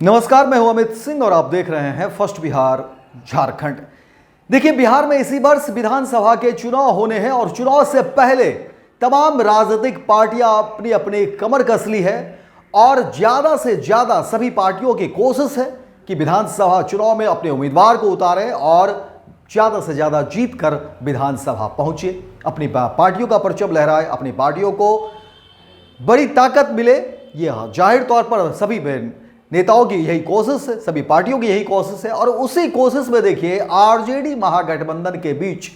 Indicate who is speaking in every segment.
Speaker 1: नमस्कार, मैं हूं अमित सिंह और आप देख रहे हैं फर्स्ट बिहार झारखंड। देखिए, बिहार में इसी वर्ष विधानसभा के चुनाव होने हैं और चुनाव से पहले तमाम राजनीतिक पार्टियां अपनी अपनी कमर कस ली है और ज्यादा से ज्यादा सभी पार्टियों की कोशिश है कि विधानसभा चुनाव में अपने उम्मीदवार को उतारें और ज्यादा से ज्यादा जीत कर विधानसभा पहुंचे, अपनी पार्टियों का परचम लहराए, अपनी पार्टियों को बड़ी ताकत मिले। यह जाहिर तौर पर सभी नेताओं की यही कोशिश है, सभी पार्टियों की यही कोशिश है और उसी कोशिश में देखिए आरजेडी महागठबंधन के बीच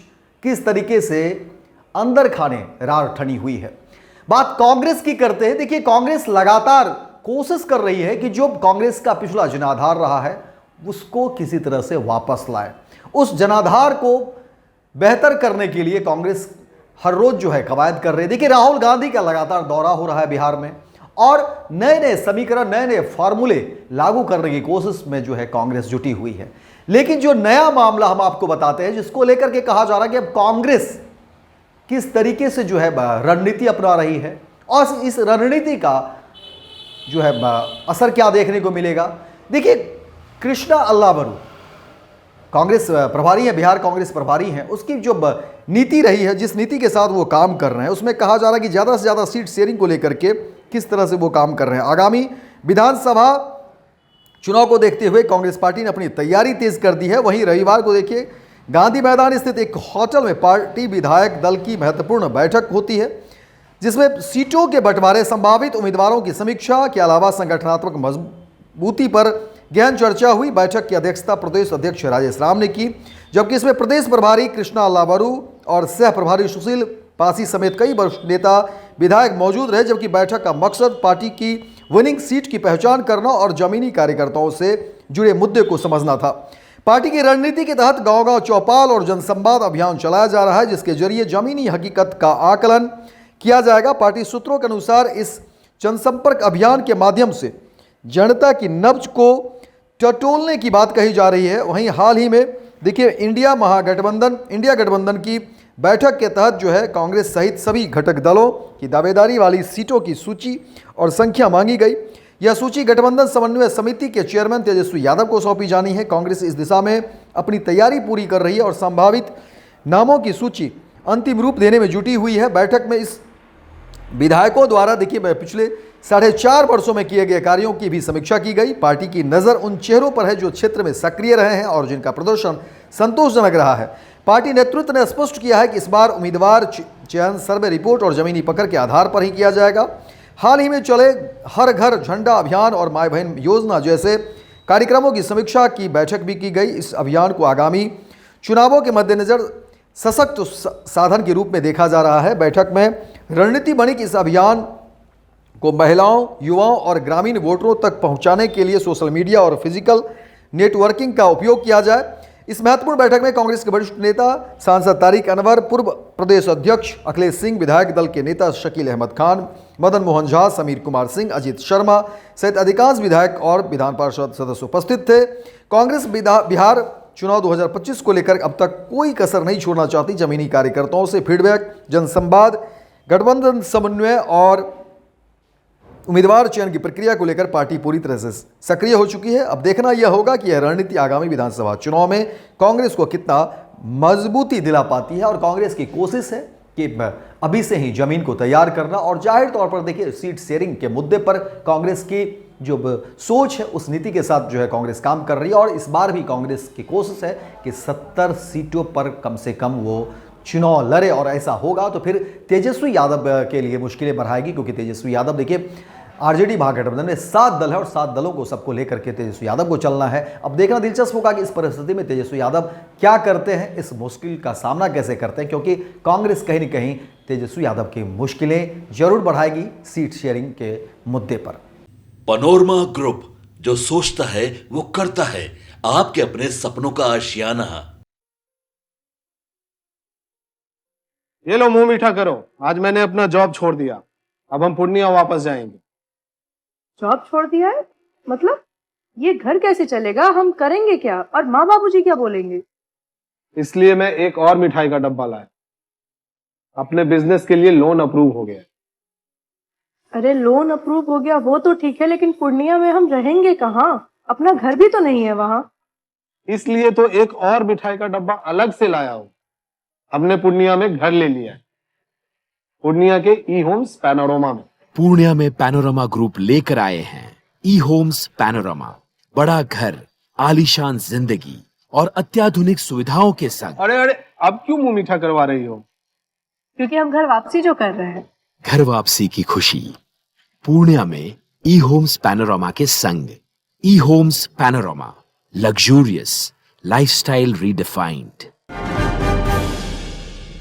Speaker 1: किस तरीके से अंदर खाने रार ठनी हुई है। बात कांग्रेस की करते हैं। देखिए, कांग्रेस लगातार कोशिश कर रही है कि जो कांग्रेस का पिछला जनाधार रहा है उसको किसी तरह से वापस लाए। उस जनाधार को बेहतर करने के लिए कांग्रेस हर रोज जो है कवायद कर रही है। देखिए, राहुल गांधी का लगातार दौरा हो रहा है बिहार में और नए नए समीकरण, नए नए फार्मूले लागू करने की कोशिश में जो है कांग्रेस जुटी हुई है। लेकिन जो नया मामला हम आपको बताते हैं, जिसको लेकर के कहा जा रहा है कि अब कांग्रेस किस तरीके से जो है रणनीति अपना रही है और इस रणनीति का जो है असर क्या देखने को मिलेगा। देखिए, कृष्णा अल्लावरू कांग्रेस प्रभारी है, बिहार कांग्रेस प्रभारी हैं, उसकी जो नीति रही है, जिस नीति के साथ वो काम कर रहे हैं, उसमें कहा जा रहा है कि ज़्यादा से ज़्यादा सीट शेयरिंग को लेकर के किस तरह से वो काम कर रहे हैं। आगामी विधानसभा चुनाव को देखते हुए कांग्रेस पार्टी ने अपनी तैयारी तेज कर दी है। वहीं रविवार को देखिए गांधी मैदान स्थित एक होटल में पार्टी विधायक दल की महत्वपूर्ण बैठक होती है, जिसमें सीटों के बंटवारे, संभावित उम्मीदवारों की समीक्षा के अलावा संगठनात्मक मजबूती पर गहन चर्चा हुई। बैठक की अध्यक्षता प्रदेश अध्यक्ष राजेश राम ने की, जबकि इसमें प्रदेश प्रभारी कृष्णा अल्लावरू और सह प्रभारी सुशील पासी समेत कई वरिष्ठ नेता विधायक मौजूद रहे। जबकि बैठक का मकसद पार्टी की विनिंग सीट की पहचान करना और जमीनी कार्यकर्ताओं से जुड़े मुद्दे को समझना था। पार्टी की रणनीति के तहत गांव-गांव चौपाल और जनसंवाद अभियान चलाया जा रहा है, जिसके जरिए जमीनी हकीकत का आकलन किया जाएगा। पार्टी सूत्रों के अनुसार इस जनसंपर्क अभियान के माध्यम से जनता की नब्ज को टटोलने की बात कही जा रही है। वहीं हाल ही में देखिए इंडिया गठबंधन की बैठक के तहत जो है कांग्रेस सहित सभी घटक दलों की दावेदारी वाली सीटों की सूची और संख्या मांगी गई। यह सूची गठबंधन समन्वय समिति के चेयरमैन तेजस्वी यादव को सौंपी जानी है। कांग्रेस इस दिशा में अपनी तैयारी पूरी कर रही है और संभावित नामों की सूची अंतिम रूप देने में जुटी हुई है। बैठक में इस विधायकों द्वारा देखिए पिछले 4.5 वर्षों में किए गए कार्यों की भी समीक्षा की गई। पार्टी की नज़र उन चेहरों पर है जो क्षेत्र में सक्रिय रहे हैं और जिनका प्रदर्शन संतोषजनक रहा है। पार्टी नेतृत्व ने स्पष्ट किया है कि इस बार उम्मीदवार चयन सर्वे रिपोर्ट और जमीनी पकड़ के आधार पर ही किया जाएगा। हाल ही में चले हर घर झंडा अभियान और माय बहन योजना जैसे कार्यक्रमों की समीक्षा की बैठक भी की गई। इस अभियान को आगामी चुनावों के मद्देनजर सशक्त साधन के रूप में देखा जा रहा है। बैठक में रणनीति बनी कि इस अभियान को महिलाओं, युवाओं और ग्रामीण वोटरों तक पहुंचाने के लिए सोशल मीडिया और फिजिकल नेटवर्किंग का उपयोग किया जाए। इस महत्वपूर्ण बैठक में कांग्रेस के वरिष्ठ नेता सांसद तारिक अनवर, पूर्व प्रदेश अध्यक्ष अखिलेश सिंह, विधायक दल के नेता शकील अहमद खान, मदन मोहन झा, समीर कुमार सिंह, अजीत शर्मा सहित अधिकांश विधायक और विधान परिषद सदस्य उपस्थित थे। कांग्रेस बिहार चुनाव 2025 को लेकर अब तक कोई कसर नहीं छोड़ना चाहती। जमीनी कार्यकर्ताओं से फीडबैक, जनसंवाद, गठबंधन समन्वय और उम्मीदवार चयन की प्रक्रिया को लेकर पार्टी पूरी तरह से सक्रिय हो चुकी है। अब देखना यह होगा कि यह रणनीति आगामी विधानसभा चुनाव में कांग्रेस को कितना मजबूती दिला पाती है। और कांग्रेस की कोशिश है कि अभी से ही जमीन को तैयार करना और जाहिर तौर पर देखिए सीट शेयरिंग के मुद्दे पर कांग्रेस की जो सोच है उस नीति के साथ जो है कांग्रेस काम कर रही है। और इस बार भी कांग्रेस की कोशिश है कि 70 सीटों पर कम से कम वो चुनाव लड़े और ऐसा होगा तो फिर तेजस्वी यादव के लिए मुश्किलें बढ़ाएगी, क्योंकि तेजस्वी यादव देखिए आरजेडी महागठबंधन में 7 दल है और 7 दलों को सबको लेकर के तेजस्वी यादव को चलना है। अब देखना दिलचस्प होगा कि इस परिस्थिति में तेजस्वी यादव क्या करते हैं, इस मुश्किल का सामना कैसे करते हैं, क्योंकि कांग्रेस कहीं न कहीं तेजस्वी यादव की मुश्किलें जरूर बढ़ाएगी सीट शेयरिंग के मुद्दे पर।
Speaker 2: पनोरमा ग्रुप, जो सोचता है वो करता है, आपके अपने सपनों का आशियाना।
Speaker 3: ये लो मुंह मीठा करो, आज मैंने अपना जॉब छोड़ दिया, अब हम पूर्णिया वापस जाएंगे।
Speaker 4: जॉब छोड़ दिया है? मतलब ये घर कैसे चलेगा? हम करेंगे क्या? और माँ बाबूजी क्या बोलेंगे?
Speaker 3: इसलिए मैं एक और मिठाई का डब्बा लाया। अपने बिजनेस के लिए लोन अप्रूव हो गया।
Speaker 4: अरे लोन अप्रूव हो गया वो तो ठीक है, लेकिन पूर्णिया में हम रहेंगे कहाँ? अपना घर भी तो नहीं है वहां।
Speaker 3: इसलिए तो एक और मिठाई का डब्बा अलग से लाया हूं। हमने पूर्णिया में घर ले लिया है, पूर्णिया के ई होम्स पैनोरमा में।
Speaker 5: पूर्णिया में पैनोरमा ग्रुप लेकर आए हैं ई होम्स पैनोरमा। बड़ा घर, आलीशान जिंदगी और अत्याधुनिक सुविधाओं के संग।
Speaker 3: अरे अरे, अब क्यों मुंह मीठा करवा रही हो?
Speaker 4: क्योंकि हम घर वापसी जो कर रहे हैं।
Speaker 5: घर वापसी की खुशी पूर्णिया में ई होम्स पैनोरमा के संग। E homes panorama, luxurious lifestyle redefined.